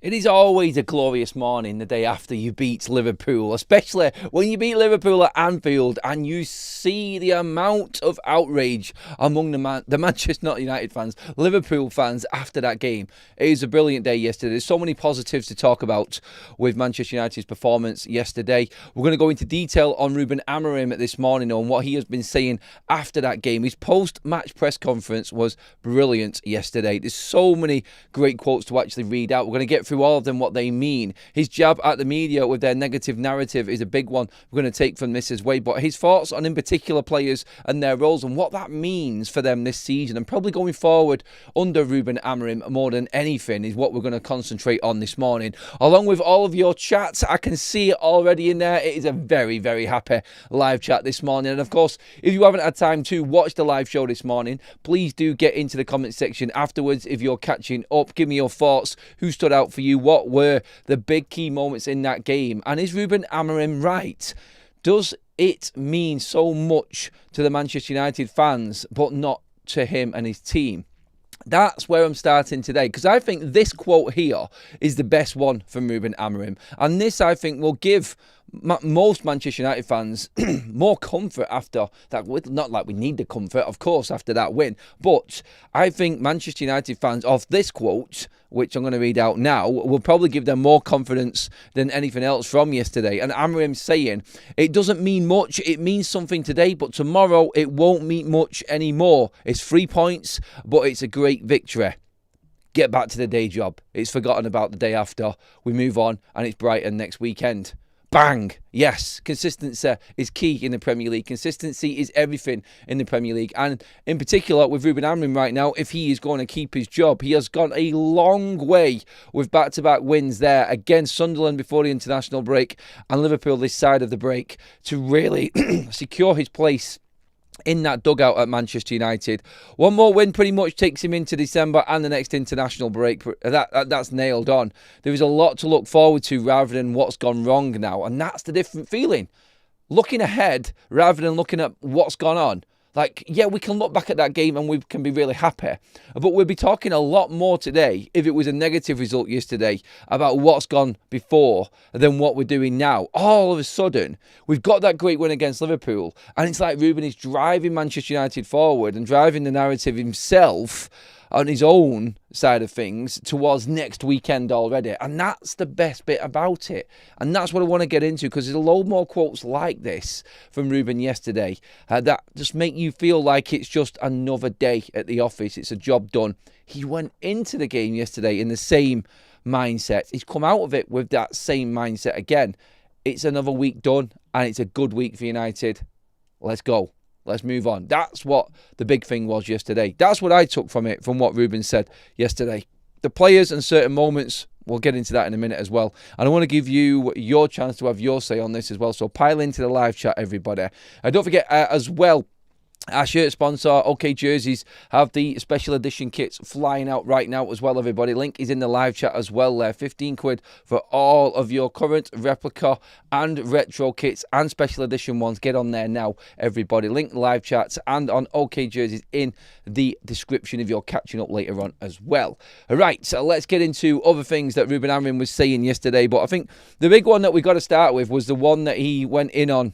It is always a glorious morning the day after you beat Liverpool, especially when you beat Liverpool at Anfield and you see the amount of outrage among the Manchester United fans, Liverpool fans after that game. It was a brilliant day yesterday. There's so many positives to talk about with Manchester United's performance yesterday. We're going to go into detail on Ruben Amorim this morning on what he has been saying after that game. His post-match press conference was brilliant yesterday. There's so many great quotes to actually read out. We're going to get through all of them, what they mean. His jab at the media with their negative narrative is a big one we're going to take from this as well. But his thoughts on in particular players and their roles and what that means for them this season and probably going forward under Ruben Amorim more than anything is what we're going to concentrate on this morning. Along with all of your chats, I can see it already in there. It is a very, very happy live chat this morning. And of course, if you haven't had time to watch the live show this morning, please do get into the comment section afterwards if you're catching up. Give me your thoughts. Who stood out for you? What were the big key moments in that game? And is Ruben Amorim right? Does it mean so much to the Manchester United fans, but not to him and his team? That's where I'm starting today, because I think this quote here is the best one from Ruben Amorim. And this, I think, will give most Manchester United fans more comfort after that. Not like we need the comfort, of course, after that win. But I think Manchester United fans, of this quote, which I'm going to read out now, will probably give them more confidence than anything else from yesterday. And Amorim saying, it doesn't mean much. It means something today, but tomorrow it won't mean much anymore. It's 3 points, but it's a great victory. Get back to the day job. It's forgotten about the day after. We move on, and it's Brighton next weekend. Bang! Yes, consistency is key in the Premier League. Consistency is everything in the Premier League. And in particular with Ruben Amorim right now, if he is going to keep his job, he has gone a long way with back-to-back wins there against Sunderland before the international break and Liverpool this side of the break to really secure his place in that dugout at Manchester United. One more win pretty much takes him into December and the next international break. That's nailed on. There is a lot to look forward to rather than what's gone wrong now. And that's the different feeling. Looking ahead rather than looking at what's gone on. Like, yeah, we can look back at that game and we can be really happy. But we'll be talking a lot more today, if it was a negative result yesterday, about what's gone before than what we're doing now. All of a sudden, we've got that great win against Liverpool. And it's like Ruben is driving Manchester United forward and driving the narrative himself on his own side of things towards next weekend already. And that's the best bit about it. And that's what I want to get into, because there's a load more quotes like this from Ruben yesterday that just make you feel like it's just another day at the office. It's a job done. He went into the game yesterday in the same mindset. He's come out of it with that same mindset again. It's another week done and it's a good week for United. Let's go. Let's move on. That's what the big thing was yesterday. That's what I took from it, from what Ruben said yesterday. The players and certain moments, we'll get into that in a minute as well. And I want to give you your chance to have your say on this as well. So pile into the live chat, everybody. Don't forget as well, our shirt sponsor, OK Jerseys, have the special edition kits flying out right now as well, everybody. Link is in the live chat as well there. 15 quid for all of your current, replica and retro kits and special edition ones. Get on there now, everybody. Link in the live chats and on OK Jerseys in the description if you're catching up later on as well. All right, so let's get into other things that Ruben Amorim was saying yesterday. But I think the big one that we got to start with was the one that he went in on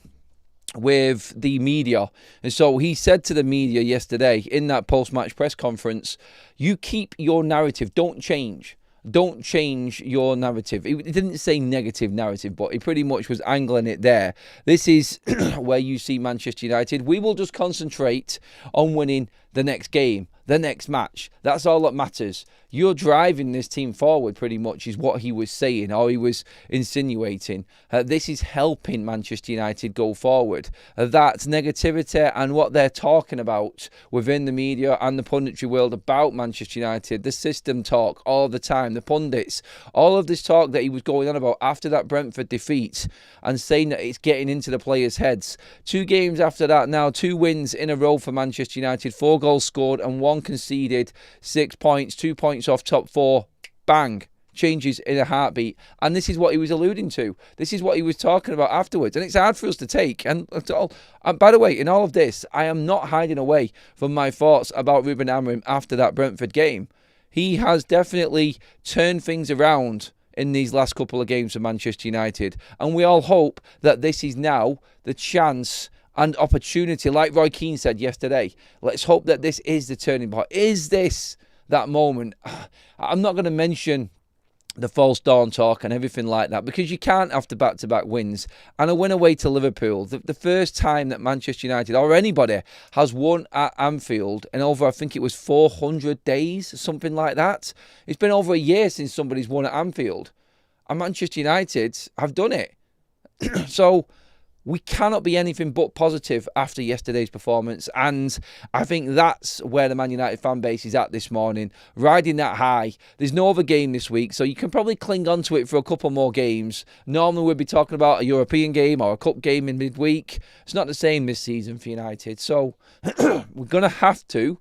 with the media. And so he said to the media yesterday in that post-match press conference, you keep your narrative, don't change. Don't change your narrative. He didn't say negative narrative, but he pretty much was angling it there. This is where you see Manchester United. We will just concentrate on winning the next game, the next match. That's all that matters. You're driving this team forward pretty much is what he was saying, or he was insinuating. This is helping Manchester United go forward. That negativity and what they're talking about within the media and the punditry world about Manchester United, the system talk all the time, the pundits, all of this talk that he was going on about after that Brentford defeat and saying that it's getting into the players' heads. 2 games after that now, 2 wins in a row for Manchester United, 4 goals scored and 1 conceded, 6 points, 2 points off top 4, bang, changes in a heartbeat. And this is what he was alluding to. This is what he was talking about afterwards. And it's hard for us to take. And by the way, in all of this, I am not hiding away from my thoughts about Ruben Amorim after that Brentford game. He has definitely turned things around in these last couple of games for Manchester United. And we all hope that this is now the chance and opportunity, like Roy Keane said yesterday. Let's hope that this is the turning point. Is this that moment? I'm not going to mention the false dawn talk and everything like that, because you can't after back-to-back wins. And a win away to Liverpool, the first time that Manchester United or anybody has won at Anfield in over, I think it was 400 days, something like that. It's been over a year since somebody's won at Anfield, and Manchester United have done it. So we cannot be anything but positive after yesterday's performance, and I think that's where the Man United fan base is at this morning, riding that high. There's no other game this week, so you can probably cling on to it for a couple more games. Normally we'd be talking about a European game or a cup game in midweek. It's not the same this season for United, so we're going to have to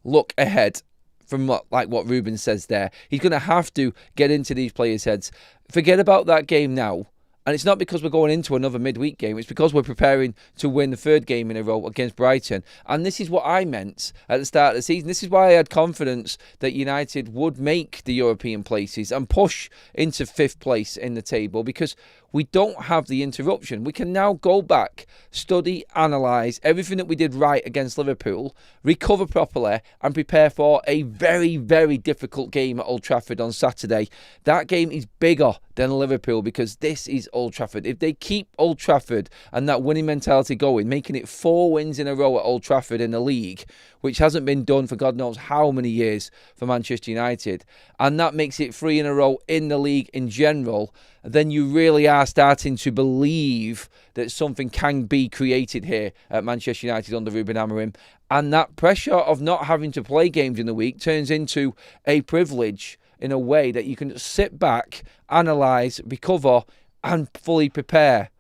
look ahead from what Ruben says there. He's going to have to get into these players' heads. Forget about that game now. And it's not because we're going into another midweek game. It's because we're preparing to win the third game in a row against Brighton. And this is what I meant at the start of the season. This is why I had confidence that United would make the European places and push into 5th place in the table, because we don't have the interruption. We can now go back, study, analyse everything that we did right against Liverpool, recover properly and prepare for a very, very difficult game at Old Trafford on Saturday. That game is bigger than Liverpool because this is Old Trafford. If they keep Old Trafford and that winning mentality going, making it 4 wins in a row at Old Trafford in the league, which hasn't been done for God knows how many years for Manchester United, and that makes it 3 in a row in the league in general, then you really are starting to believe that something can be created here at Manchester United under Ruben Amorim. And that pressure of not having to play games in the week turns into a privilege in a way that you can sit back, analyse, recover and fully prepare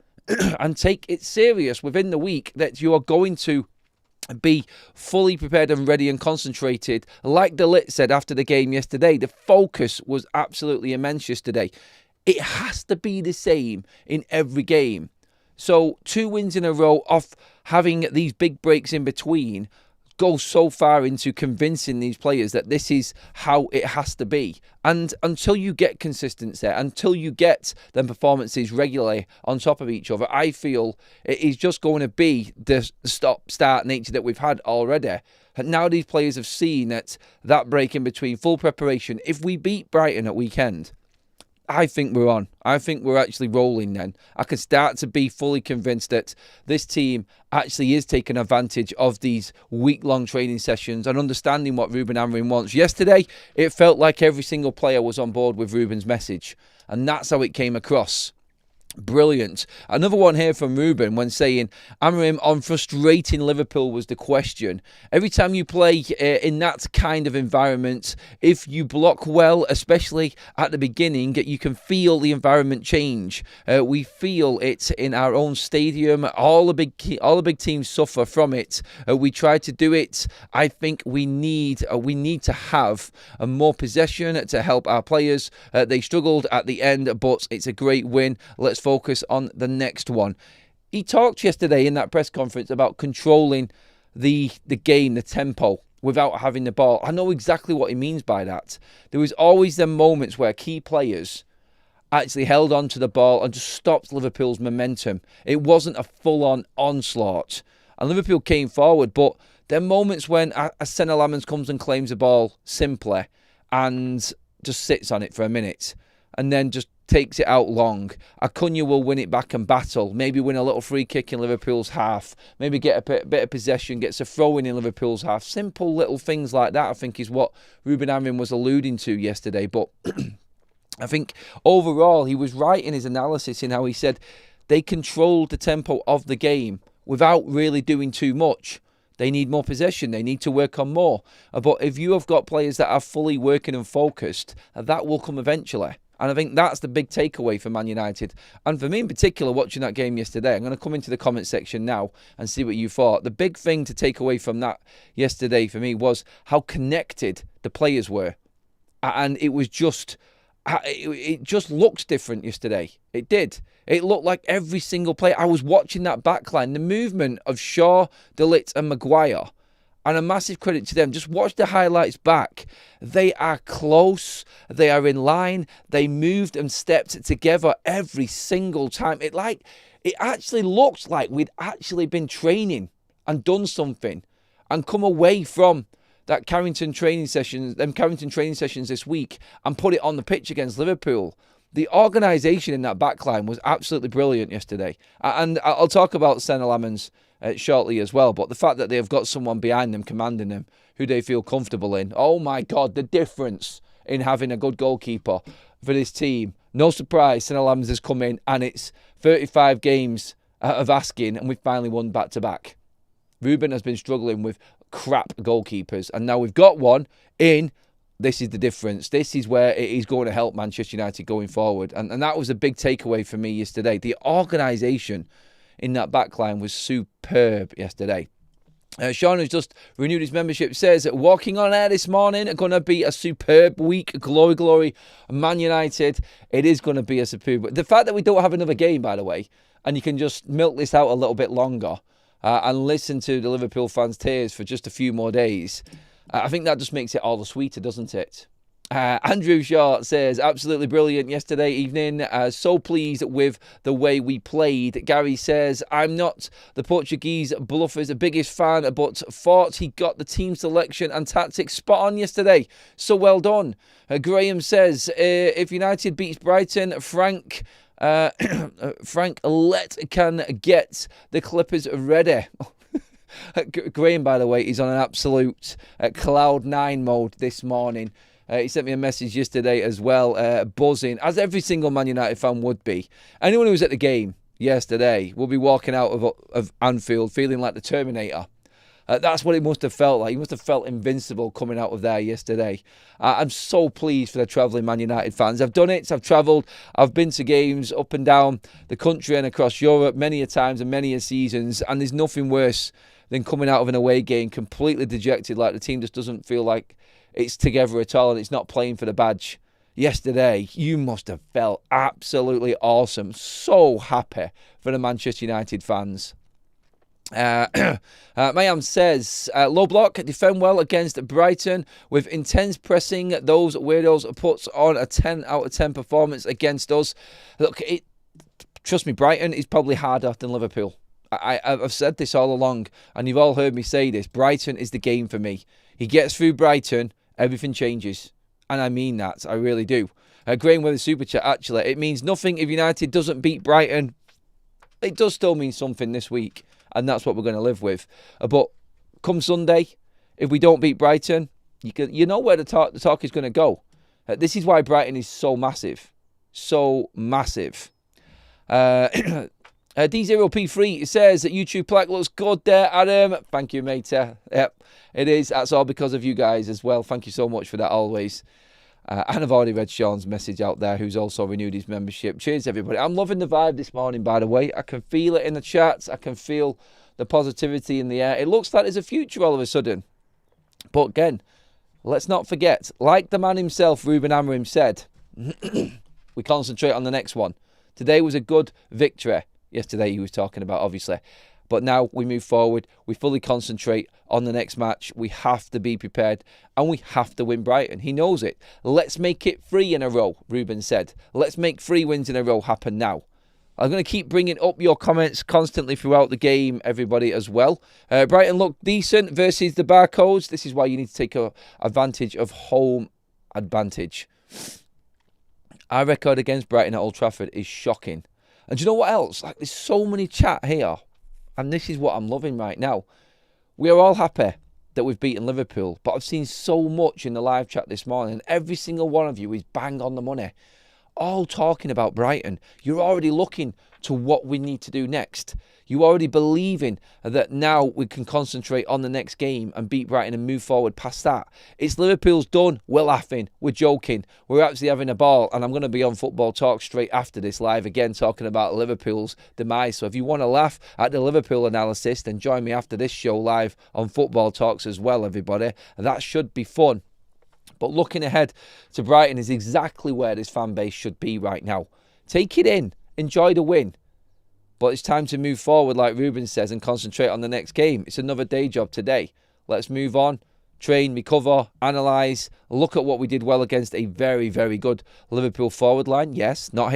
and take it serious within the week that you are going to be fully prepared and ready and concentrated. Like De Ligt said after the game yesterday, the focus was absolutely immense yesterday. It has to be the same in every game. So 2 wins in a row off having these big breaks in between go so far into convincing these players that this is how it has to be. And until you get consistency, until you get them performances regularly on top of each other, I feel it is just going to be the stop-start nature that we've had already. And now these players have seen that break in between, full preparation. If we beat Brighton at weekend, I think we're on. I think we're actually rolling then. I can start to be fully convinced that this team actually is taking advantage of these week-long training sessions and understanding what Ruben Amorim wants. Yesterday, it felt like every single player was on board with Ruben's message, and that's how it came across. Brilliant. Another one here from Ruben when saying, Amorim on frustrating Liverpool was the question. Every time you play in that kind of environment, if you block well, especially at the beginning, you can feel the environment change. We feel it in our own stadium. All the big teams suffer from it. We try to do it. I think we need to have more possession to help our players. They struggled at the end, but it's a great win. Let's focus on the next one. He talked yesterday in that press conference about controlling the game, the tempo, without having the ball. I know exactly what he means by that. There was always them moments where key players actually held on to the ball and just stopped Liverpool's momentum. It wasn't a full-on onslaught. And Liverpool came forward, but there are moments when Arsenal Lamens comes and claims the ball simply and just sits on it for a minute and then just takes it out long. Acuna will win it back and battle. Maybe win a little free kick in Liverpool's half. Maybe get a bit of possession, gets a throw in Liverpool's half. Simple little things like that, I think, is what Ruben Amorim was alluding to yesterday. But I think overall he was right in his analysis in how he said they controlled the tempo of the game without really doing too much. They need more possession. They need to work on more. But if you have got players that are fully working and focused, that will come eventually. And I think that's the big takeaway for Man United. And for me in particular, watching that game yesterday, I'm going to come into the comment section now and see what you thought. The big thing to take away from that yesterday for me was how connected the players were. And it was just, it just looked different yesterday. It did. It looked like every single player. I was watching that backline, the movement of Shaw, De Ligt and Maguire. And a massive credit to them. Just watch the highlights back. They are close. They are in line. They moved and stepped together every single time. It actually looked like we'd actually been training and done something and come away from that Carrington training sessions this week and put it on the pitch against Liverpool. The organisation in that backline was absolutely brilliant yesterday. And I'll talk about Senna Lamans shortly as well. But the fact that they've got someone behind them, commanding them, who they feel comfortable in. Oh my God, the difference in having a good goalkeeper for this team. No surprise, Senna Lamans has come in and it's 35 games of asking and we've finally won back-to-back. Ruben has been struggling with crap goalkeepers and now we've got one in. This is the difference. This is where it is going to help Manchester United going forward. And that was a big takeaway for me yesterday. The organisation in that backline was superb yesterday. Sean, who's just renewed his membership, says, walking on air this morning, going to be a superb week. Glory, glory, Man United. It is going to be a superb. The fact that we don't have another game, by the way, and you can just milk this out a little bit longer and listen to the Liverpool fans' tears for just a few more days, I think that just makes it all the sweeter, doesn't it? Andrew Shaw says, absolutely brilliant yesterday evening. So pleased with the way we played. Gary says, I'm not the Portuguese bluffer's biggest fan, but thought he got the team selection and tactics spot on yesterday. So well done. Graham says, if United beats Brighton, Frank Let can get the Clippers ready. Graham, by the way, is on an absolute cloud nine mode this morning. He sent me a message yesterday as well, buzzing, as every single Man United fan would be. Anyone who was at the game yesterday will be walking out of Anfield feeling like the Terminator. That's what it must have felt like. He must have felt invincible coming out of there yesterday. I'm so pleased for the travelling Man United fans. I've done it. I've travelled. I've been to games up and down the country and across Europe many a times and many a seasons. And there's nothing worse than coming out of an away game completely dejected, like the team just doesn't feel like it's together at all and it's not playing for the badge. Yesterday, you must have felt absolutely awesome. So happy for the Manchester United fans. Mayam says, low block, defend well against Brighton with intense pressing. Those weirdos puts on a 10 out of 10 performance against us. Look, trust me, Brighton is probably harder than Liverpool. I've said this all along, and you've all heard me say this. Brighton is the game for me. He gets through Brighton, everything changes. And I mean that. I really do. Graham with a super chat, actually. It means nothing if United doesn't beat Brighton. It does still mean something this week, and that's what we're going to live with. But come Sunday, if we don't beat Brighton, you know where the talk is going to go. This is why Brighton is so massive. So massive. D0P3 says that YouTube plaque looks good there, Adam. Thank you, mate. Yep, it is. That's all because of you guys as well. Thank you so much for that always. And I've already read Sean's message out there, who's also renewed his membership. Cheers, everybody. I'm loving the vibe this morning, by the way. I can feel it in the chats. I can feel the positivity in the air. It looks like there's a future all of a sudden. But again, let's not forget, like the man himself, Ruben Amorim, said, we concentrate on the next one. Today was a good victory. Yesterday he was talking about, obviously. But now we move forward. We fully concentrate on the next match. We have to be prepared and we have to win Brighton. He knows it. Let's make it 3 in a row, Ruben said. Let's make 3 wins in a row happen now. I'm going to keep bringing up your comments constantly throughout the game, everybody, as well. Brighton looked decent versus the Barcodes. This is why you need to take advantage of home advantage. Our record against Brighton at Old Trafford is shocking. And do you know what else? Like, there's so many chat here. And this is what I'm loving right now. We are all happy that we've beaten Liverpool. But I've seen so much in the live chat this morning. Every single one of you is bang on the money. All talking about Brighton. You're already looking to what we need to do next. You're already believing that now we can concentrate on the next game and beat Brighton and move forward past that. It's Liverpool's done. We're laughing. We're joking. We're actually having a ball. And I'm going to be on Football Talk straight after this live again talking about Liverpool's demise. So if you want to laugh at the Liverpool analysis, then join me after this show live on Football Talks as well, everybody. That should be fun. But looking ahead to Brighton is exactly where this fan base should be right now. Take it in. Enjoy the win. But it's time to move forward, like Ruben says, and concentrate on the next game. It's another day job today. let's move on. Train, recover, analyse, look at what we did well against a very, very good Liverpool forward line. Yes, not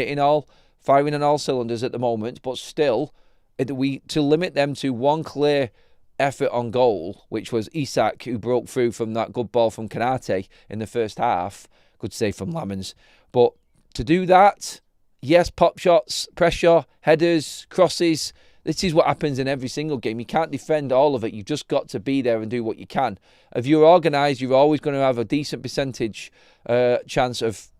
firing on all cylinders at the moment, but still, to limit them to one clear effort on goal, which was Isak, who broke through from that good ball from Kanate in the first half. Good save from Lamens. But to do that, yes, pop shots, pressure, headers, crosses. This is what happens in every single game. You can't defend all of it. You've just got to be there and do what you can. If you're organised, you're always going to have a decent percentage chance of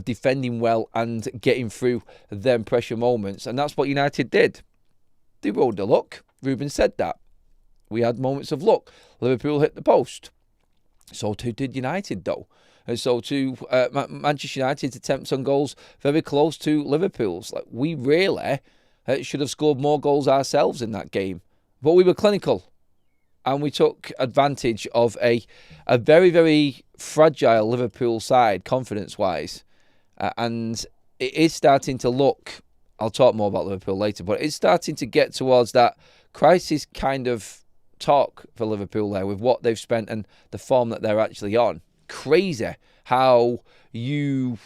defending well and getting through them pressure moments. And that's what United did. They rode the luck. Ruben said that. We had moments of luck. Liverpool hit the post. So too did United, though. And so too, Manchester United's attempts on goals very close to Liverpool's. Like, we really should have scored more goals ourselves in that game. But we were clinical. And we took advantage of a very, very fragile Liverpool side, confidence-wise. And it is starting to look, I'll talk more about Liverpool later, but it's starting to get towards that crisis kind of talk for Liverpool there with what they've spent and the form that they're actually on. Crazy how you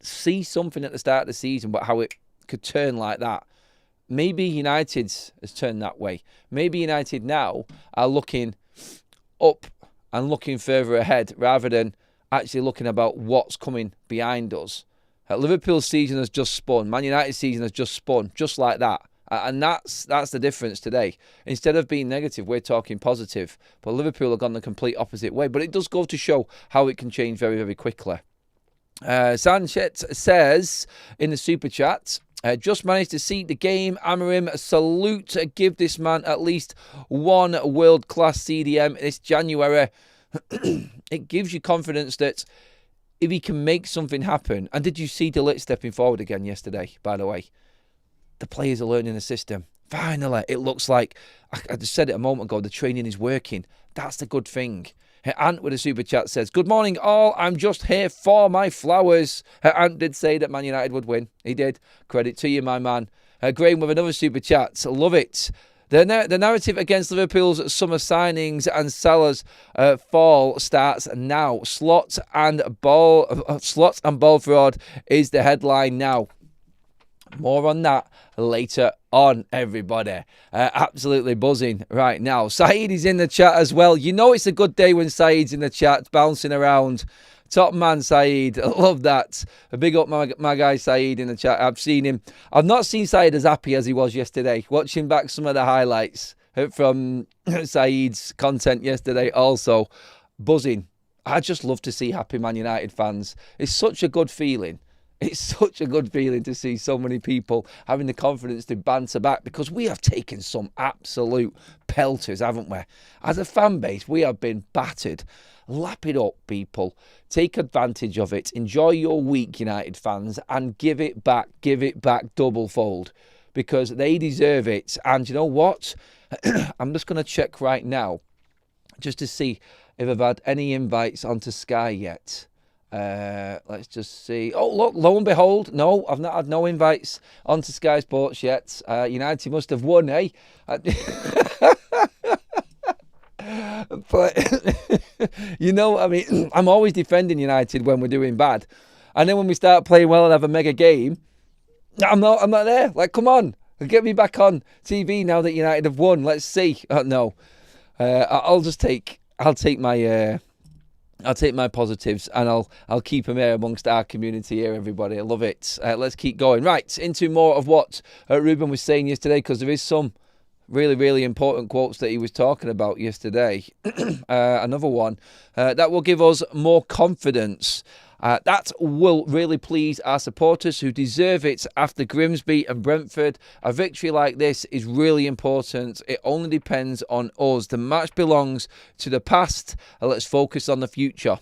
see something at the start of the season, but how it could turn like that. Maybe United has turned that way. Maybe United now are looking up and looking further ahead rather than actually looking about what's coming behind us. Liverpool's season has just spun. Man United's season has just spun, just like that. And that's the difference today. Instead of being negative, we're talking positive. But Liverpool have gone the complete opposite way. But it does go to show how it can change very, very quickly. Sanchez says in the super chat, just managed to see the game. Amorim, a salute. Give this man at least one world-class CDM this January. It gives you confidence that if he can make something happen. And did you see De Ligt stepping forward again yesterday, by the way? The players are learning the system. Finally, it looks like, I just said it a moment ago, the training is working. That's the good thing. Ant with a super chat says, good morning all, I'm just here for my flowers. Ant did say that Man United would win. He did. Credit to you, my man. Graham with another super chat. Love it. The narrative against Liverpool's summer signings and Salah's fall starts now. Slots and ball fraud is the headline now. More on that later on, everybody. Absolutely buzzing right now. Saeed is in the chat as well. You know it's a good day when Saeed's in the chat, bouncing around. Top man, Saeed. I love that. A big up my guy, Saeed, in the chat. I've seen him. I've not seen Saeed as happy as he was yesterday. Watching back some of the highlights from Saeed's content yesterday also. Buzzing. I just love to see happy Man United fans. It's such a good feeling. It's such a good feeling to see so many people having the confidence to banter back because we have taken some absolute pelters, haven't we? As a fan base, we have been battered. Lap it up, people. Take advantage of it. Enjoy your week, United fans, and give it back double fold because they deserve it. And you know what? I'm just going to check right now just to see if I've had any invites onto Sky yet. Let's just see. Oh, look, lo and behold, no, I've not had no invites onto Sky Sports yet. United must have won, eh? But, you know, I mean, I'm always defending United when we're doing bad. And then when we start playing well and have a mega game, I'm not there. Like, come on, get me back on TV now that United have won. Let's see. No, I'll take my positives and I'll keep them here amongst our community here, everybody. I love it. Let's keep going. Right, into more of what Ruben was saying yesterday, because there is some really, really important quotes that he was talking about yesterday. Another one that will give us more confidence. That will really please our supporters who deserve it after Grimsby and Brentford. A victory like this is really important. It only depends on us. The match belongs to the past. Let's focus on the future.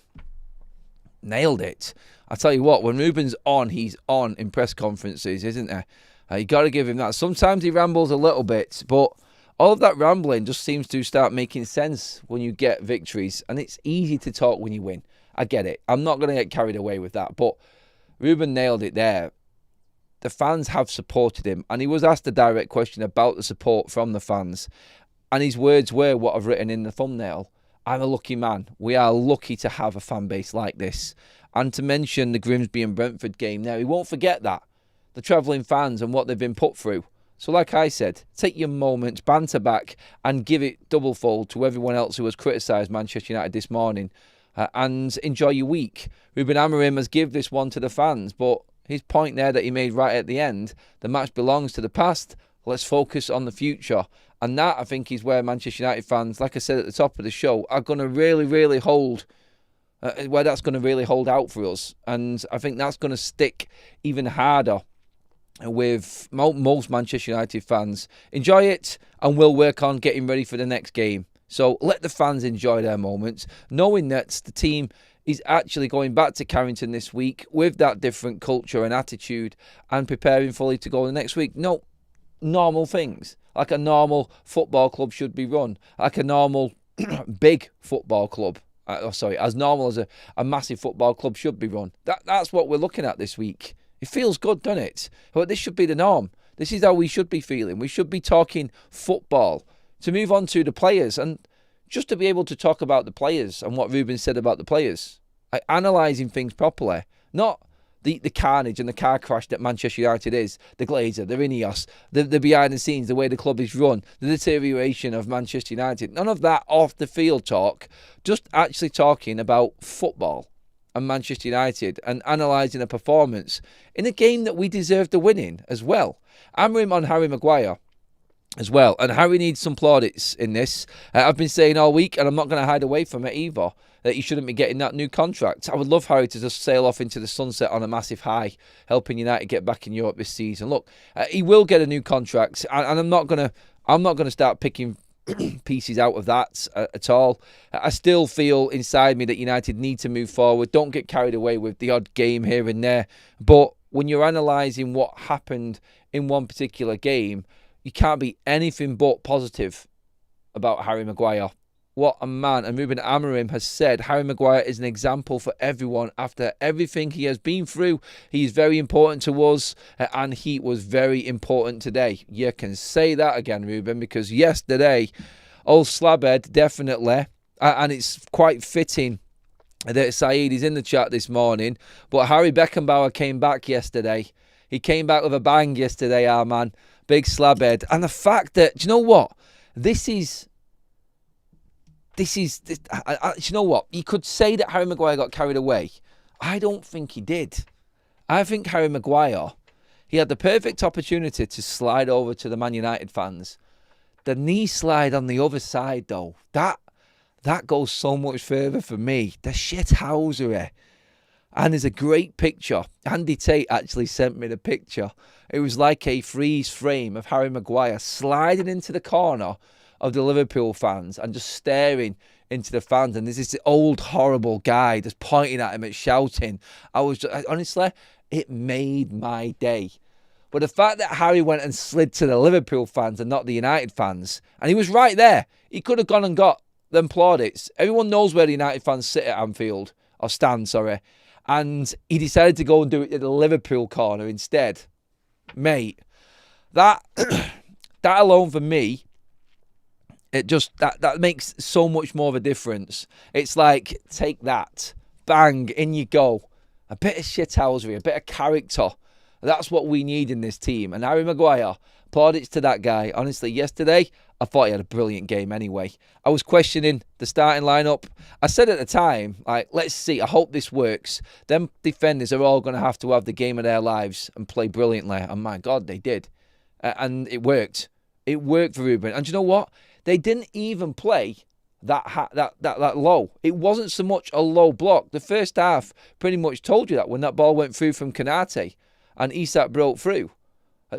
Nailed it. I tell you what, when Ruben's on, he's on in press conferences, isn't he? You got to give him that. Sometimes he rambles a little bit, but all of that rambling just seems to start making sense when you get victories. And it's easy to talk when you win. I get it. I'm not going to get carried away with that. But Ruben nailed it there. the fans have supported him. And he was asked a direct question about the support from the fans. And his words were what I've written in the thumbnail. I'm a lucky man. We are lucky to have a fan base like this. And to mention the Grimsby and Brentford game now, he won't forget that. The travelling fans and what they've been put through. So like I said, take your moments, banter back and give it double fold to everyone else who has criticised Manchester United this morning. And enjoy your week. Ruben Amorim has given this one to the fans, but his point there that he made right at the end, the match belongs to the past. Let's focus on the future. And that, I think, is where Manchester United fans, like I said at the top of the show, are going to really hold, where that's going to really hold out for us. And I think that's going to stick even harder with most Manchester United fans. Enjoy it, and we'll work on getting ready for the next game. So let the fans enjoy their moments, knowing that the team is actually going back to Carrington this week with that different culture and attitude and preparing fully to go the next week. No, normal things, like a normal football club should be run, like a normal big football club. As normal as a massive football club should be run. That's what we're looking at this week. It feels good, doesn't it? But this should be the norm. This is how we should be feeling. We should be talking football. To move on to the players, and just to be able to talk about the players and what Ruben said about the players. Analysing things properly. Not the carnage and the car crash that Manchester United is. The Glazer, the Ineos, the behind the scenes, the way the club is run, the deterioration of Manchester United. None of that off the field talk. Just actually talking about football and Manchester United and analysing a performance in a game that we deserve the win in as well. Amorim on Harry Maguire as well. And Harry needs some plaudits in this. I've been saying all week, and I'm not going to hide away from it either, that he shouldn't be getting that new contract. I would love Harry to just sail off into the sunset on a massive high, helping United get back in Europe this season. Look, he will get a new contract, and I'm not going to start picking pieces out of that at all. I still feel inside me that United need to move forward. Don't get carried away with the odd game here and there. But when you're analysing what happened in one particular game, you can't be anything but positive about Harry Maguire. What a man. And Ruben Amorim has said Harry Maguire is an example for everyone after everything he has been through. He's very important to us, and he was very important today. You can say that again, Ruben, because yesterday, old Slabhead, definitely, and it's quite fitting that Saeed is in the chat this morning, but Harry Beckenbauer came back yesterday. He came back with a bang yesterday, our man. Big Slabhead. And the fact that, do you know what? You know what? You could say that Harry Maguire got carried away. I don't think he did. I think Harry Maguire, he had the perfect opportunity to slide over to the Man United fans. The knee slide on the other side, though, that goes so much further for me. The shithousery. And there's a great picture. Andy Tate actually sent me the picture. It was like a freeze frame of Harry Maguire sliding into the corner of the Liverpool fans and just staring into the fans. And there's this old, horrible guy just pointing at him and shouting. Honestly, it made my day. But the fact that Harry went and slid to the Liverpool fans and not the United fans, and he was right there. He could have gone and got them plaudits. Everyone knows where the United fans sit at Anfield, or stand, sorry. And he decided to go and do it at the Liverpool corner instead. Mate, that alone for me, it just, that makes so much more of a difference. It's like, take that, bang, in you go. A bit of shithousery, a bit of character. That's what we need in this team. And Harry Maguire, plaudits to that guy. Honestly, yesterday, I thought he had a brilliant game anyway. I was questioning the starting lineup. I said at the time, like, let's see, I hope this works. Them defenders are all going to have the game of their lives and play brilliantly. And my God, they did. And it worked. It worked for Ruben. And you know what? They didn't even play that low. It wasn't so much a low block. The first half pretty much told you that when that ball went through from Konate and Isak broke through.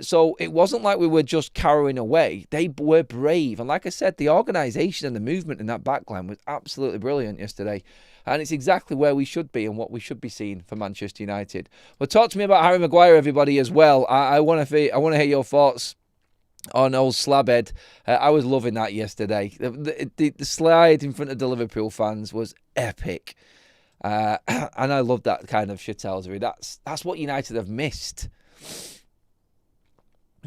So it wasn't like we were just cowering away. They were brave. And like I said, the organisation and the movement in that backline was absolutely brilliant yesterday. And it's exactly where we should be and what we should be seeing for Manchester United. But talk to me about Harry Maguire, everybody, as well. I want to hear your thoughts on old Slabhead. I was loving that yesterday. The slide in front of the Liverpool fans was epic. And I love that kind of shithousery. That's what United have missed.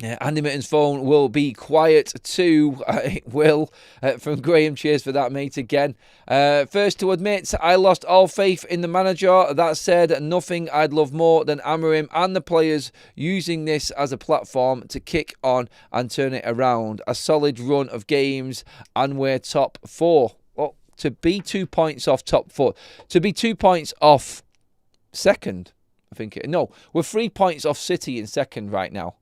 Andy Mitten's phone will be quiet too. It will. From Graham, cheers for that, mate, again. First to admit, I lost all faith in the manager. That said, nothing I'd love more than Amorim and the players using this as a platform to kick on and turn it around. A solid run of games and we're top 4. Well, to be 2 points off top 4. To be 2 points off second, I think. No, we're 3 points off City in second right now.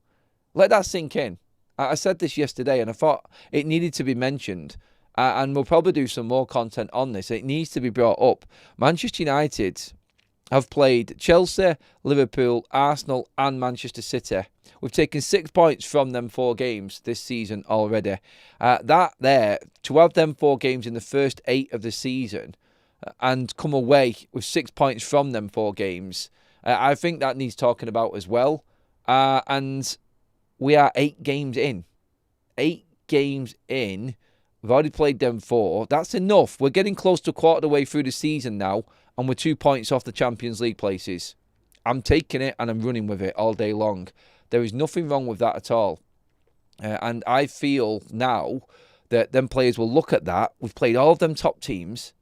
Let that sink in. I said this yesterday and I thought it needed to be mentioned. And we'll probably do some more content on this. It needs to be brought up. Manchester United have played Chelsea, Liverpool, Arsenal and Manchester City. We've taken 6 points from them 4 games this season already. To have them 4 games in the first 8 of the season and come away with 6 points from them 4 games, I think that needs talking about as well. And we are 8 games in. 8 games in. We've already played them 4. That's enough. We're getting close to a quarter of the way through the season now, and we're 2 points off the Champions League places. I'm taking it and I'm running with it all day long. There is nothing wrong with that at all. And I feel now that them players will look at that. We've played all of them top teams.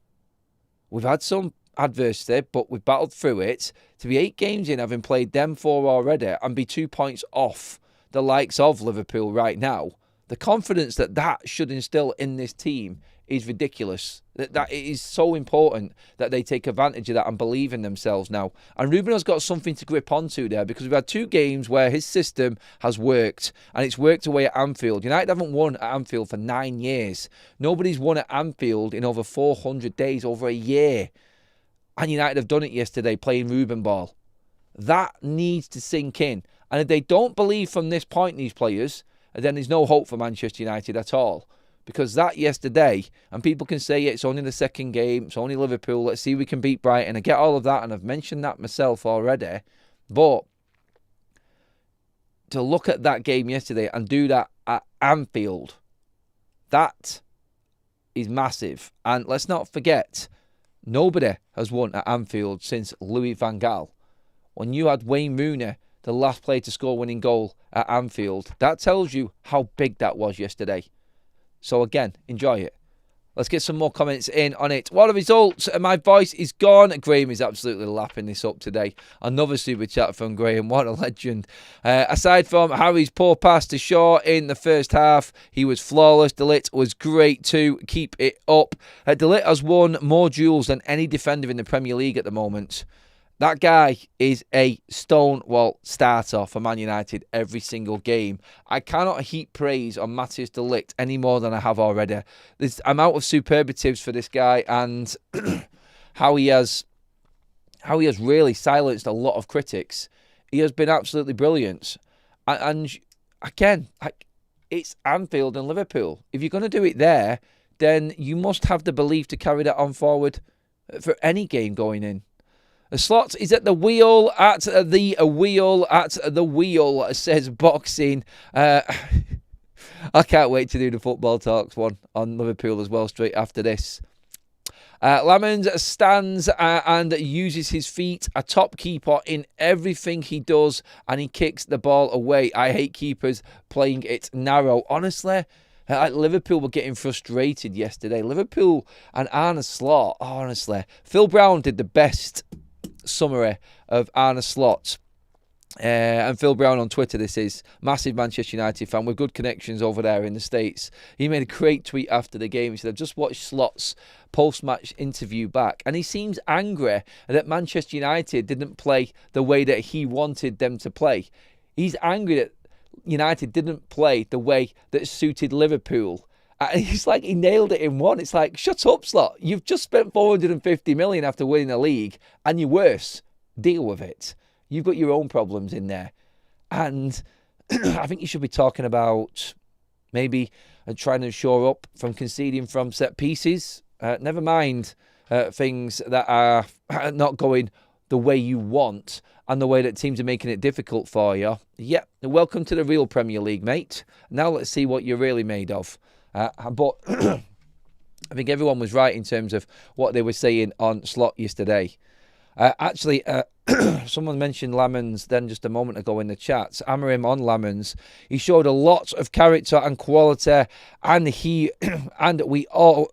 We've had some adversity, but we've battled through it. To be 8 games in, having played them 4 already, and be 2 points off the likes of Liverpool right now, the confidence that should instill in this team is ridiculous. That it is so important that they take advantage of that and believe in themselves now. And Ruben has got something to grip onto there, because we've had 2 games where his system has worked, and it's worked away at Anfield. United haven't won at Anfield for 9 years. Nobody's won at Anfield in over 400 days, over a year. And United have done it yesterday, playing Ruben ball. That needs to sink in. And if they don't believe from this point, these players, then there's no hope for Manchester United at all. Because that yesterday, and people can say it's only the second game, it's only Liverpool, let's see if we can beat Brighton. I get all of that, and I've mentioned that myself already. But to look at that game yesterday and do that at Anfield, that is massive. And let's not forget, nobody has won at Anfield since Louis van Gaal. When you had Wayne Rooney, the last player to score a winning goal at Anfield, that tells you how big that was yesterday. So again, enjoy it. Let's get some more comments in on it. What are the results? My voice is gone. Graham is absolutely lapping this up today. Another super chat from Graham. What a legend. Aside from Harry's poor pass to Shaw in the first half, he was flawless. De Ligt was great too. Keep it up. De Ligt has won more duels than any defender in the Premier League at the moment. That guy is a stonewall starter for Man United every single game. I cannot heap praise on Matthias de Ligt any more than I have already. I'm out of superlatives for this guy, and how he has really silenced a lot of critics. He has been absolutely brilliant. And again, it's Anfield and Liverpool. If you're going to do it there, then you must have the belief to carry that on forward for any game going in. The slot is at the wheel, says Boxing. I can't wait to do the Football Talks one on Liverpool as well straight after this. Lamens stands and uses his feet, a top keeper in everything he does, and he kicks the ball away. I hate keepers playing it narrow. Honestly, Liverpool were getting frustrated yesterday. Liverpool and Arne Slot, honestly. Phil Brown did the best summary of Arne Slot. And Phil Brown on Twitter, this is massive Manchester United fan with good connections over there in the States. He made a great tweet after the game. He said, I've just watched Slot's post-match interview back, and he seems angry that Manchester United didn't play the way that he wanted them to play. He's angry that United didn't play the way that suited Liverpool. And he's like, he nailed it in one. It's like, shut up, Slot. You've just spent 450 million after winning the league, and you're worse. Deal with it. You've got your own problems in there. And I think you should be talking about maybe trying to shore up from conceding from set pieces. Never mind things that are not going the way you want and the way that teams are making it difficult for you. Yeah, welcome to the real Premier League, mate. Now let's see what you're really made of. But I think everyone was right in terms of what they were saying on Slot yesterday. Actually, someone mentioned Lamens then just a moment ago in the chat. Amorim on Lamens. He showed a lot of character and quality, and and we all,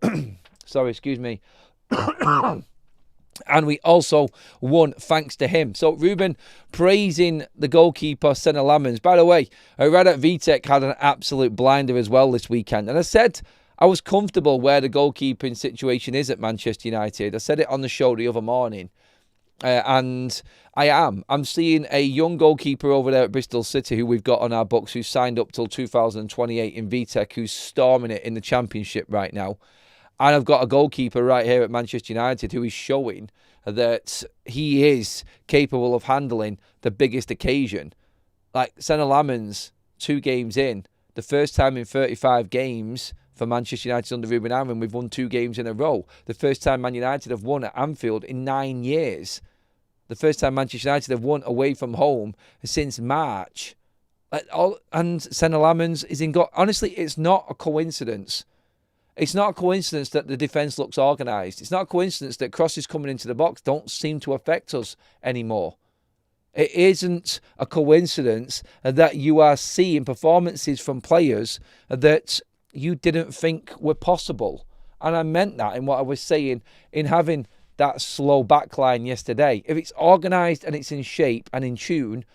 sorry, excuse me. And we also won thanks to him. So Ruben praising the goalkeeper, Senna Lamens. By the way, Radat Vitek had an absolute blinder as well this weekend. And I said I was comfortable where the goalkeeping situation is at Manchester United. I said it on the show the other morning. And I am. I'm seeing a young goalkeeper over there at Bristol City who we've got on our books, who's signed up till 2028 in Vitek, who's storming it in the Championship right now. And I've got a goalkeeper right here at Manchester United who is showing that he is capable of handling the biggest occasion. Like Senna Lamens, 2 games in, the first time in 35 games for Manchester United under Ruben Amorim, we've won 2 games in a row. The first time Man United have won at Anfield in 9 years. The first time Manchester United have won away from home since March. And Senna Lamens is in. Honestly, it's not a coincidence. It's not a coincidence that the defence looks organised. It's not a coincidence that crosses coming into the box don't seem to affect us anymore. It isn't a coincidence that you are seeing performances from players that you didn't think were possible. And I meant that in what I was saying in having that slow backline yesterday. If it's organised and it's in shape and in tune,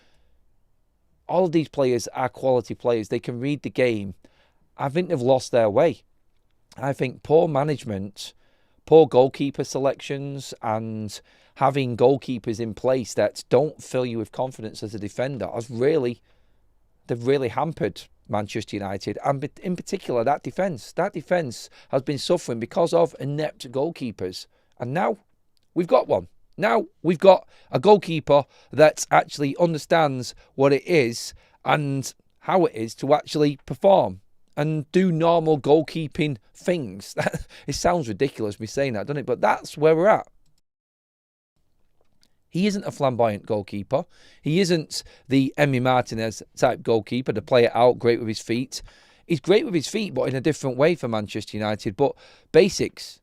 all of these players are quality players. They can read the game. I think they've lost their way. I think poor management, poor goalkeeper selections, and having goalkeepers in place that don't fill you with confidence as a defender they've really hampered Manchester United, and in particular that defence. That defence has been suffering because of inept goalkeepers, and now we've got one. Now we've got a goalkeeper that actually understands what it is and how it is to actually perform and do normal goalkeeping things. It sounds ridiculous me saying that, doesn't it? But that's where we're at. He isn't a flamboyant goalkeeper. He isn't the Emi Martinez type goalkeeper to play it out, great with his feet. He's great with his feet, but in a different way for Manchester United. But basics.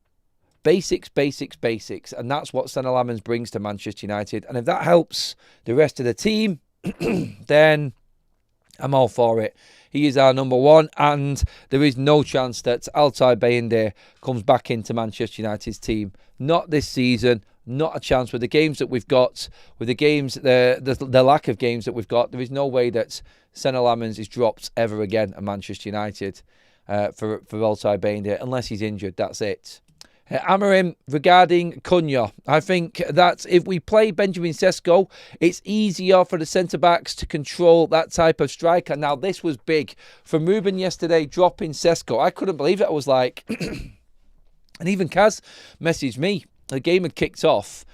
Basics. And that's what Senna Lamens brings to Manchester United. And if that helps the rest of the team, then I'm all for it. He is our number 1, and there is no chance that Altay Bayındır comes back into Manchester United's team. Not this season. Not a chance. With the games that we've got, with the games, the lack of games that we've got, there is no way that Senna Lamens is dropped ever again at Manchester United for Altay Bayındır, unless he's injured. That's it. Amorim regarding Cunha. I think that if we play Benjamin Sesko, it's easier for the centre-backs to control that type of striker. Now, this was big. From Ruben yesterday, dropping Sesko. I couldn't believe it. I was like... and even Kaz messaged me. The game had kicked off.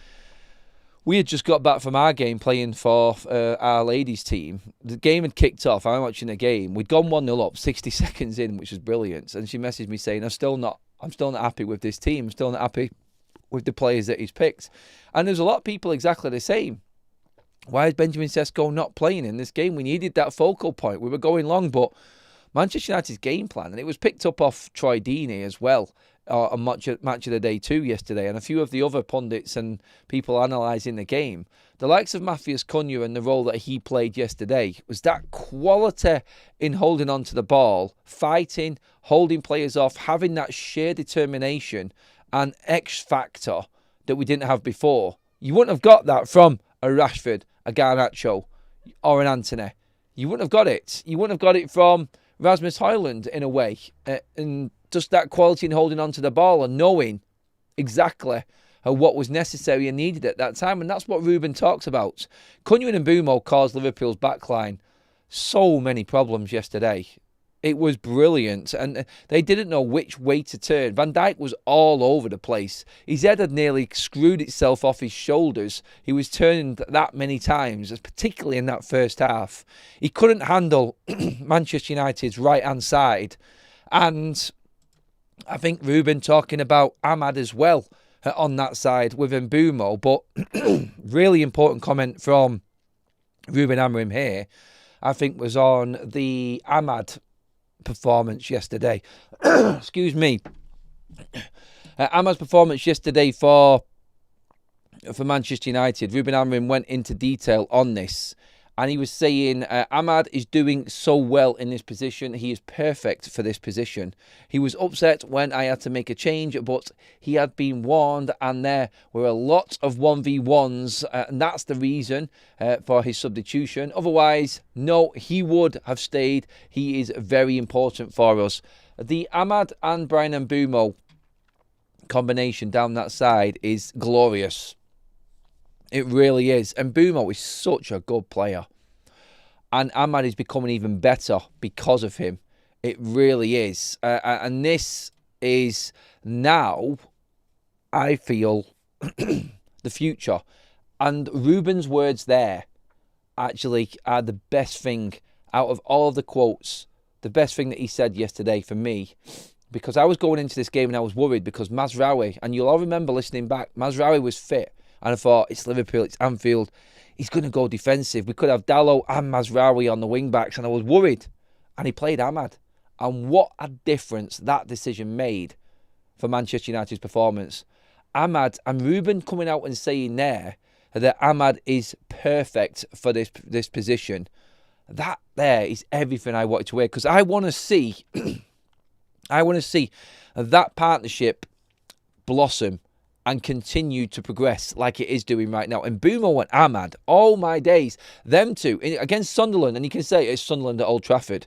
We had just got back from our game playing for our ladies team. The game had kicked off. I'm watching the game. We'd gone 1-0 up 60 seconds in, which was brilliant. And she messaged me saying, I'm still not happy with this team. I'm still not happy with the players that he's picked. And there's a lot of people exactly the same. Why is Benjamin Sesko not playing in this game? We needed that focal point. We were going long, but Manchester United's game plan, and it was picked up off Troy Deeney as well, on match of the day 2 yesterday, and a few of the other pundits and people analysing the game. The likes of Matthias Cunha and the role that he played yesterday was that quality in holding on to the ball, fighting, holding players off, having that sheer determination and X factor that we didn't have before. You wouldn't have got that from a Rashford, a Garnacho, or an Antony. You wouldn't have got it. You wouldn't have got it from Rasmus Højlund in a way. And just that quality in holding on to the ball and knowing exactly what was necessary and needed at that time. And that's what Ruben talks about. Cunha and Mbeumo caused Liverpool's backline so many problems yesterday. It was brilliant, and they didn't know which way to turn. Van Dijk was all over the place. His head had nearly screwed itself off his shoulders. He was turning that many times, particularly in that first half. He couldn't handle Manchester United's right-hand side. And I think Ruben talking about Ahmad as well on that side with Mbeumo. But really important comment from Ruben Amorim here, I think, was on the Ahmad performance yesterday. Excuse me. Ahmad's performance yesterday for for Manchester United. Ruben Amorim went into detail on this, and he was saying Ahmad is doing so well in this position. He is perfect for this position. He was upset when I had to make a change, but he had been warned, and there were a lot of 1v1s, and that's the reason for his substitution. Otherwise, no, he would have stayed. He is very important for us. The Ahmad and Bryan Mbeumo combination down that side is glorious. It really is. And Mbeumo is such a good player. And Ahmad is becoming even better because of him. It really is. And this is now, I feel, the future. And Ruben's words there actually are the best thing out of all of the quotes. The best thing that he said yesterday for me. Because I was going into this game and I was worried because Mazraoui, and you'll all remember listening back, Mazraoui was fit. And I thought, it's Liverpool, it's Anfield. He's going to go defensive. We could have Dalot and Mazraoui on the wing-backs. And I was worried. And he played Ahmad. And what a difference that decision made for Manchester United's performance. Ahmad and Ruben coming out and saying there that Ahmad is perfect for this position. That there is everything I wanted to hear. Because I want to see... I want to see that partnership blossom and continue to progress like it is doing right now. And Mbeumo and Ahmad, oh my days, them two against Sunderland, and you can say it's Sunderland at Old Trafford.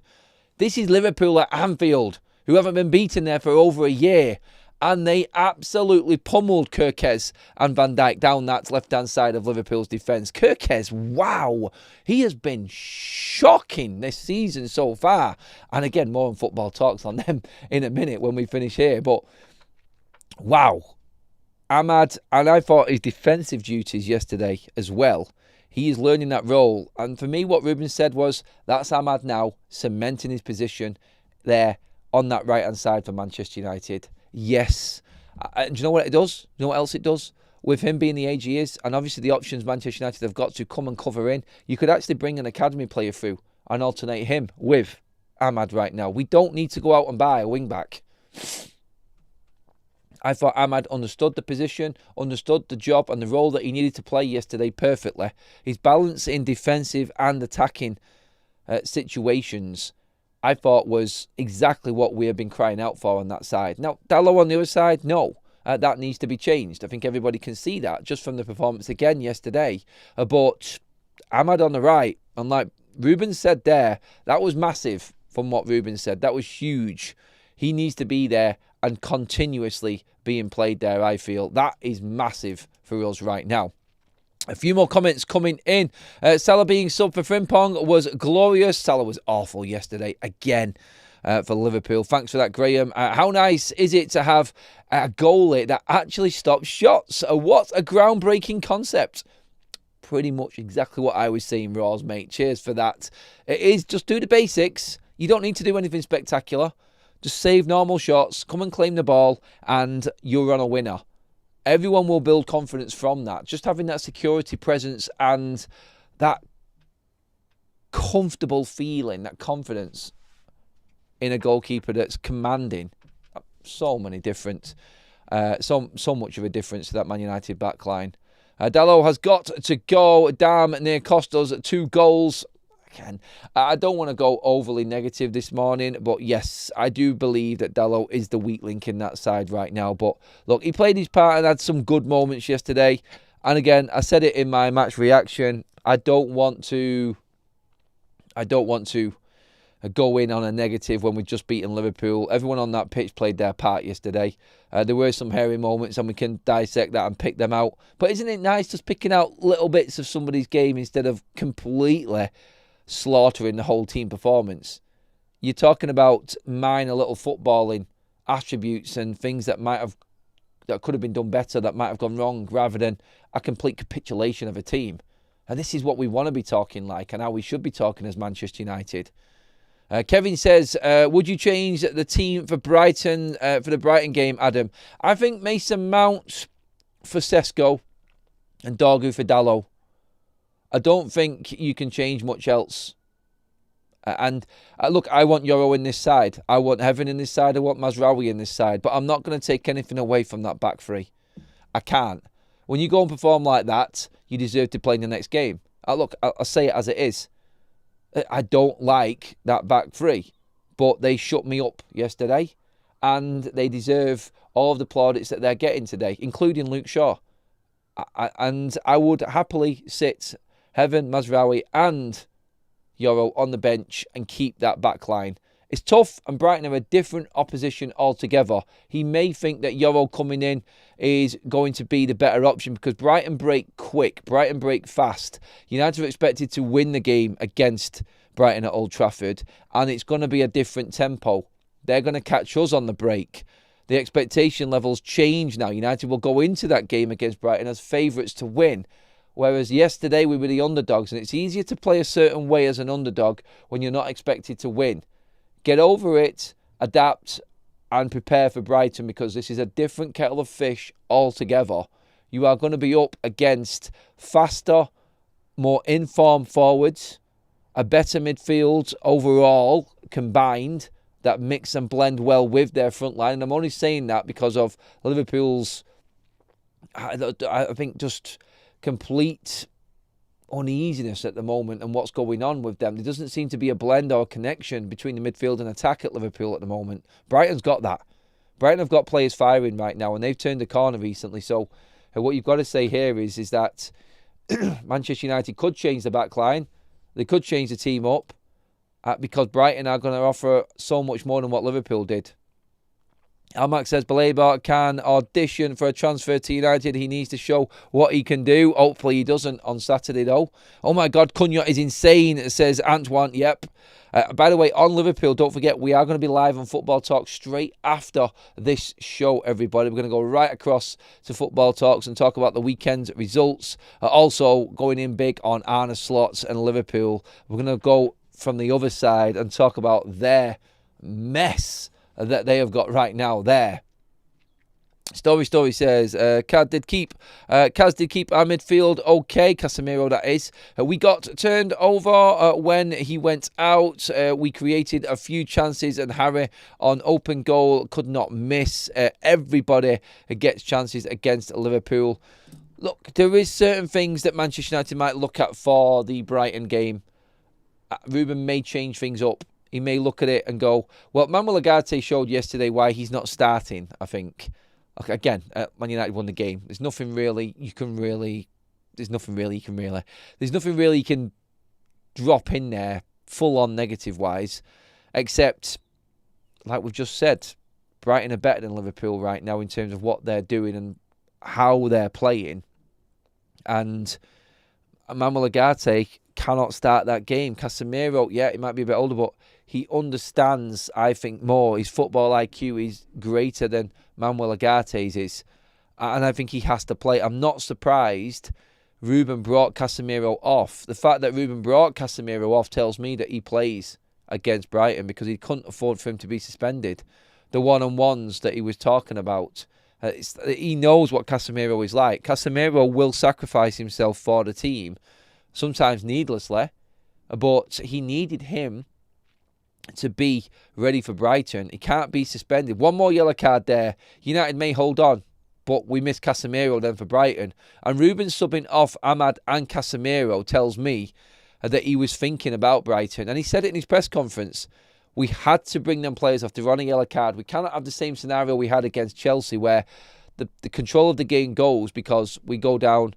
This is Liverpool at Anfield, who haven't been beaten there for over a year. And they absolutely pummeled Kirkes and Van Dijk down that left-hand side of Liverpool's defence. Kirkes, wow, he has been shocking this season so far. And again, more on football talks on them in a minute when we finish here. But wow, Ahmad, and I thought his defensive duties yesterday as well. He is learning that role. And for me, what Ruben said was, that's Ahmad now cementing his position there on that right-hand side for Manchester United. Yes. Do you know what it does? Do you know what else it does? With him being the age he is, and obviously the options Manchester United have got to come and cover in, you could actually bring an academy player through and alternate him with Ahmad right now. We don't need to go out and buy a wing-back. I thought Ahmad understood the position, understood the job and the role that he needed to play yesterday perfectly. His balance in defensive and attacking situations, I thought, was exactly what we have been crying out for on that side. Now, Dalot on the other side, no. That needs to be changed. I think everybody can see that just from the performance again yesterday. But Ahmad on the right, and like Ruben said there, that was massive from what Ruben said. That was huge. He needs to be there and continuously being played there, I feel. That is massive for us right now. A few more comments coming in. Salah being sub for Frimpong was glorious. Salah was awful yesterday again for Liverpool. Thanks for that, Graham. How nice is it to have a goalie that actually stops shots? What a groundbreaking concept. Pretty much exactly what I was saying, Raws, mate. Cheers for that. It is just do the basics. You don't need to do anything spectacular. Just save normal shots, come and claim the ball, and you're on a winner. Everyone will build confidence from that. Just having that security presence and that comfortable feeling, that confidence in a goalkeeper that's commanding so much of a difference to that Man United backline. Dalot has got to go. Damn near cost us 2 goals. Again, I don't want to go overly negative this morning, but yes, I do believe that Dalot is the weak link in that side right now. But look, he played his part and had some good moments yesterday. And again, I said it in my match reaction. I don't want to go in on a negative when we've just beaten Liverpool. Everyone on that pitch played their part yesterday. There were some hairy moments and we can dissect that and pick them out. But isn't it nice just picking out little bits of somebody's game instead of completely slaughtering the whole team performance? You're talking about minor little footballing attributes and things that could have been done better, that might have gone wrong, rather than a complete capitulation of a team. And this is what we want to be talking like, and how we should be talking as Manchester United. Kevin says, would you change the team for Brighton, for the Brighton game, Adam? I think Mason Mount for Sesko and Dorgu for Dalot. I don't think you can change much else. And look, I want Euro in this side. I want Heaven in this side. I want Mazraoui in this side. But I'm not going to take anything away from that back three. I can't. When you go and perform like that, you deserve to play in the next game. Look, I'll say it as it is. I don't like that back three, but they shut me up yesterday, and they deserve all of the plaudits that they're getting today, including Luke Shaw. And I would happily sit Heaven, Mazraoui and Yoro on the bench and keep that back line. It's tough, and Brighton are a different opposition altogether. He may think that Yoro coming in is going to be the better option because Brighton break quick, Brighton break fast. United are expected to win the game against Brighton at Old Trafford, and it's going to be a different tempo. They're going to catch us on the break. The expectation levels change now. United will go into that game against Brighton as favourites to win. Whereas yesterday we were the underdogs, and it's easier to play a certain way as an underdog when you're not expected to win. Get over it, adapt, and prepare for Brighton because this is a different kettle of fish altogether. You are going to be up against faster, more informed forwards, a better midfield overall combined that mix and blend well with their front line. And I'm only saying that because of Liverpool's, I think, just complete uneasiness at the moment and what's going on with them. There doesn't seem to be a blend or a connection between the midfield and attack at Liverpool at the moment. Brighton's got that. Brighton have got players firing right now, and they've turned the corner recently. So what you've got to say here is that Manchester United could change the back line. They could change the team up because Brighton are going to offer so much more than what Liverpool did. Almac says Baleba can audition for a transfer to United. He needs to show what he can do. Hopefully he doesn't on Saturday though. Oh my God, Cunha is insane, says Antoine. Yep. By the way, on Liverpool, don't forget, we are going to be live on Football Talk straight after this show, everybody. We're going to go right across to Football Talks and talk about the weekend's results. Also going in big on Arne Slot and Liverpool. We're going to go from the other side and talk about their mess that they have got right now there. Story says, Kaz did keep our midfield okay. Casemiro, that is. We got turned over when he went out. We created a few chances and Harry on open goal could not miss. Everybody gets chances against Liverpool. Look, there is certain things that Manchester United might look at for the Brighton game. Ruben may change things up. He may look at it and go, well, Manuel Ugarte showed yesterday why he's not starting, I think. Okay, again, Man United won the game. There's nothing really you can drop in there full-on negative-wise, except, like we've just said, Brighton are better than Liverpool right now in terms of what they're doing and how they're playing. And Manuel Ugarte cannot start that game. Casemiro, yeah, he might be a bit older, but he understands, I think, more. His football IQ is greater than Manuel Ugarte's is. And I think he has to play. I'm not surprised Ruben brought Casemiro off. The fact that Ruben brought Casemiro off tells me that he plays against Brighton because he couldn't afford for him to be suspended. The one-on-ones that he was talking about, he knows what Casemiro is like. Casemiro will sacrifice himself for the team, sometimes needlessly, but he needed him to be ready for Brighton. He can't be suspended. One more yellow card there. United may hold on, but we miss Casemiro then for Brighton. And Ruben subbing off Ahmad and Casemiro tells me that he was thinking about Brighton. And he said it in his press conference. We had to bring them players off. They're on a yellow card. We cannot have the same scenario we had against Chelsea where the control of the game goes because we go down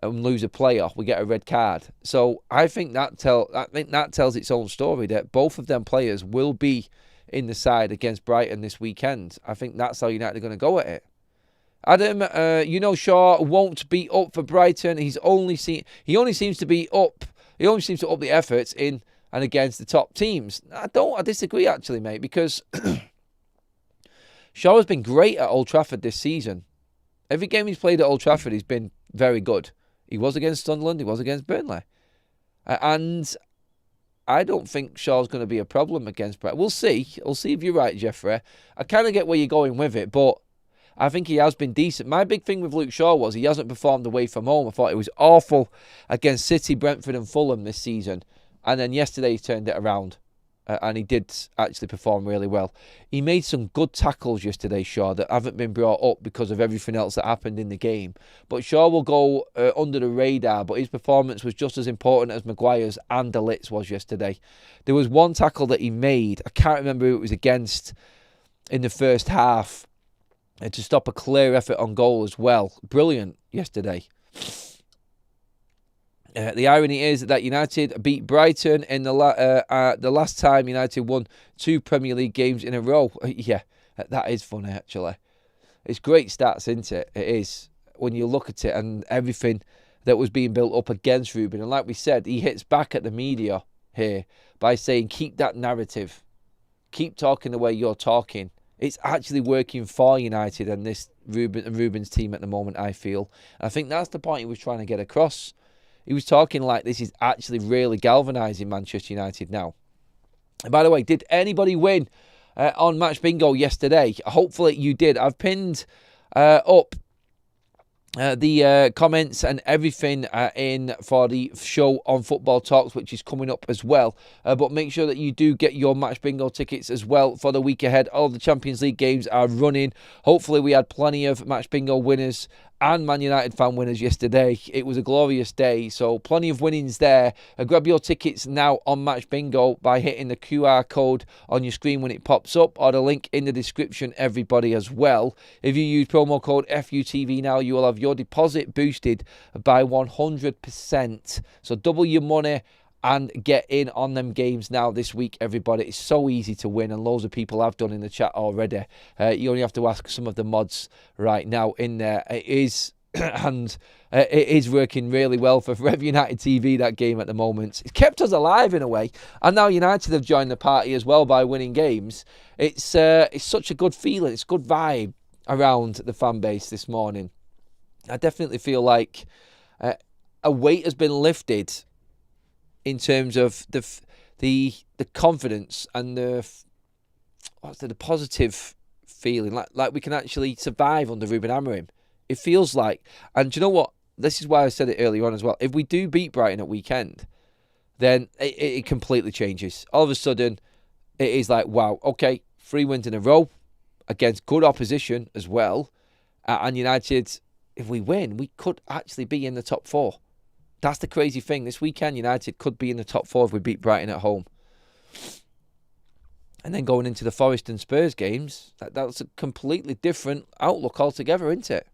and lose a player, we get a red card. So I think that tells its own story that both of them players will be in the side against Brighton this weekend. I think that's how United are going to go at it. Adam, Shaw won't be up for Brighton. He only seems to up the efforts in and against the top teams. I disagree actually, mate, because Shaw has been great at Old Trafford this season. Every game he's played at Old Trafford, he's been very good. He was against Sunderland. He was against Burnley. And I don't think Shaw's going to be a problem against Brighton. We'll see. We'll see if you're right, Jeffrey. I kind of get where you're going with it, but I think he has been decent. My big thing with Luke Shaw was he hasn't performed away from home. I thought it was awful against City, Brentford and Fulham this season. And then yesterday he turned it around. And he did actually perform really well. He made some good tackles yesterday, Shaw, that haven't been brought up because of everything else that happened in the game. But Shaw will go under the radar, but his performance was just as important as Maguire's and De Ligt's was yesterday. There was one tackle that he made, I can't remember who it was against, in the first half, to stop a clear effort on goal as well. Brilliant yesterday. The irony is that United beat Brighton in the last time United won 2 Premier League games in a row. Yeah, that is funny, actually. It's great stats, isn't it? It is, when you look at it and everything that was being built up against Ruben. And like we said, he hits back at the media here by saying, keep that narrative. Keep talking the way you're talking. It's actually working for United and this Ruben's team at the moment, I feel. And I think that's the point he was trying to get across. He was talking like this is actually really galvanising Manchester United now. And by the way, did anybody win on Match Bingo yesterday? Hopefully you did. I've pinned up the comments and everything in for the show on Football Talks, which is coming up as well. But make sure that you do get your Match Bingo tickets as well for the week ahead. All the Champions League games are running. Hopefully we had plenty of Match Bingo winners and Man United fan winners yesterday. It was a glorious day, so plenty of winnings there. Grab your tickets now on Match Bingo by hitting the QR code on your screen when it pops up, or the link in the description, everybody, as well. If you use promo code FUTV now, you will have your deposit boosted by 100%. So double your money and get in on them games now this week, everybody. It's so easy to win, and loads of people have done in the chat already. You only have to ask some of the mods right now in there. It is, and it is working really well for Rev United TV, that game at the moment. It's kept us alive in a way, and now United have joined the party as well by winning games. It's such a good feeling. It's a good vibe around the fan base this morning. I definitely feel like a weight has been lifted in terms of the confidence and the positive feeling, like we can actually survive under Ruben Amorim. It feels like, and do you know what? This is why I said it earlier on as well. If we do beat Brighton at weekend, then it completely changes. All of a sudden, it is like, wow, okay, 3 wins in a row against good opposition as well. And United, if we win, we could actually be in the top 4. That's the crazy thing. This weekend, United could be in the top 4 if we beat Brighton at home. And then going into the Forest and Spurs games, that's a completely different outlook altogether, isn't it?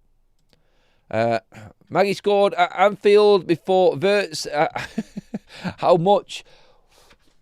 Maggie scored at Anfield before Verts. How much?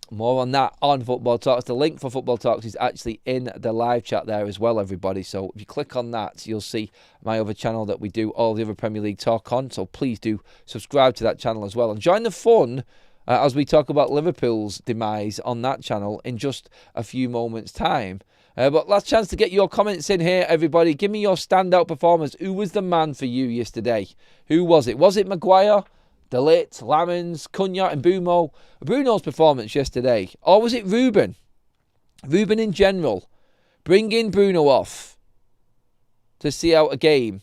More on that on Football Talks. The link for Football Talks is actually in the live chat there as well, everybody. So if you click on that, you'll see my other channel that we do all the other Premier League talk on. So please do subscribe to that channel as well. And join the fun as we talk about Liverpool's demise on that channel in just a few moments' time. But last chance to get your comments in here, everybody. Give me your standout performers. Who was the man for you yesterday? Who was it? Was it Maguire, De Ligt, Lamens, Cunha and Bruno's performance yesterday? Or was it Ruben? Ruben in general. Bringing Bruno off to see out a game.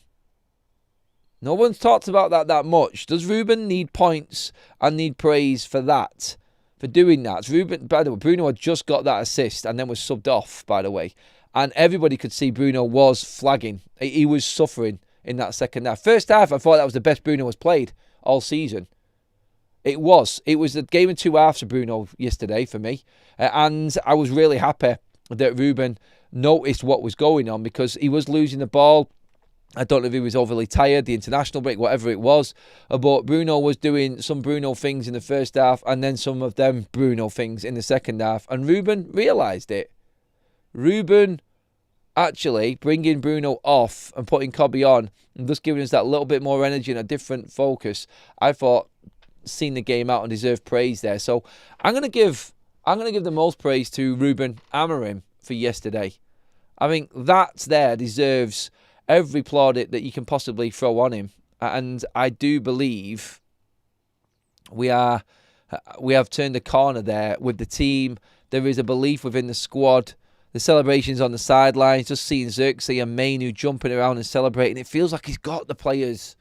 No one's talked about that much. Does Ruben need points and need praise for that? For doing that? Ruben, by the way, Bruno had just got that assist and then was subbed off, by the way. And everybody could see Bruno was flagging. He was suffering in that second half. First half, I thought that was the best Bruno has played all season. It was a game of 2 halves for Bruno yesterday for me. And I was really happy that Ruben noticed what was going on, because he was losing the ball. I don't know if he was overly tired, the international break, whatever it was. But Bruno was doing some Bruno things in the first half and then some of them Bruno things in the second half. And Ruben realised it. Ruben actually bringing Bruno off and putting Cobby on and just giving us that little bit more energy and a different focus. I thought, seen the game out and deserved praise there. So I'm gonna give the most praise to Ruben Amorim for yesterday. I think that there deserves every plaudit that you can possibly throw on him. And I do believe we have turned the corner there with the team. There is a belief within the squad. The celebrations on the sidelines, just seeing Xerxes and Mainu jumping around and celebrating. It feels like he's got the players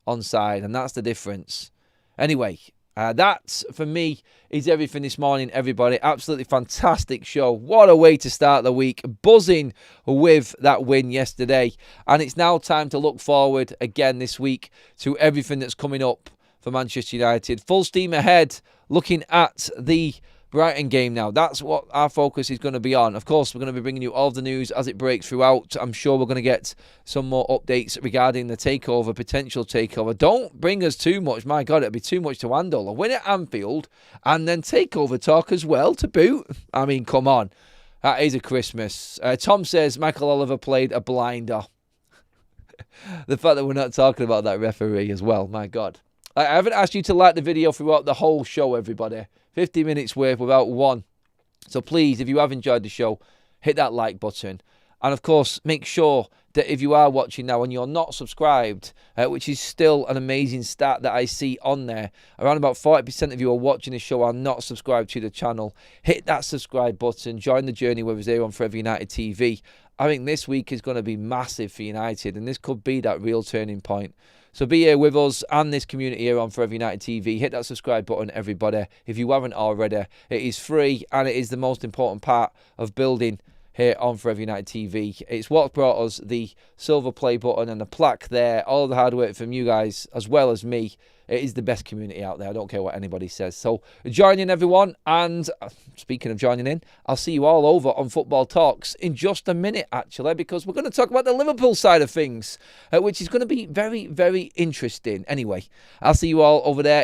on side, and that's the difference. Anyway, That, for me, is everything this morning, everybody. Absolutely fantastic show. What a way to start the week. Buzzing with that win yesterday. And it's now time to look forward again this week to everything that's coming up for Manchester United. Full steam ahead, looking at the Brighton game now. That's what our focus is going to be on. Of course, we're going to be bringing you all of the news as it breaks throughout. I'm sure we're going to get some more updates regarding the takeover, potential takeover. Don't bring us too much. My God, it'll be too much to handle. A win at Anfield and then takeover talk as well to boot. I mean, come on. That is a Christmas. Tom says Michael Oliver played a blinder. The fact that we're not talking about that referee as well. My God. I haven't asked you to like the video throughout the whole show, everybody. 50 minutes worth without one. So please, if you have enjoyed the show, hit that like button. And of course, make sure that if you are watching now and you're not subscribed, which is still an amazing stat that I see on there, around about 40% of you are watching the show are not subscribed to the channel. Hit that subscribe button. Join the journey with us here on Forever United TV. I think this week is going to be massive for United, and this could be that real turning point. So be here with us and this community here on Forever United TV. Hit that subscribe button, everybody, if you haven't already. It is free, and it is the most important part of building here on Forever United TV. It's what brought us the silver play button and the plaque there. All the hard work from you guys, as well as me. It is the best community out there. I don't care what anybody says. So join in, everyone. And speaking of joining in, I'll see you all over on Football Talks in just a minute, actually, because we're going to talk about the Liverpool side of things, which is going to be very, very interesting. Anyway, I'll see you all over there.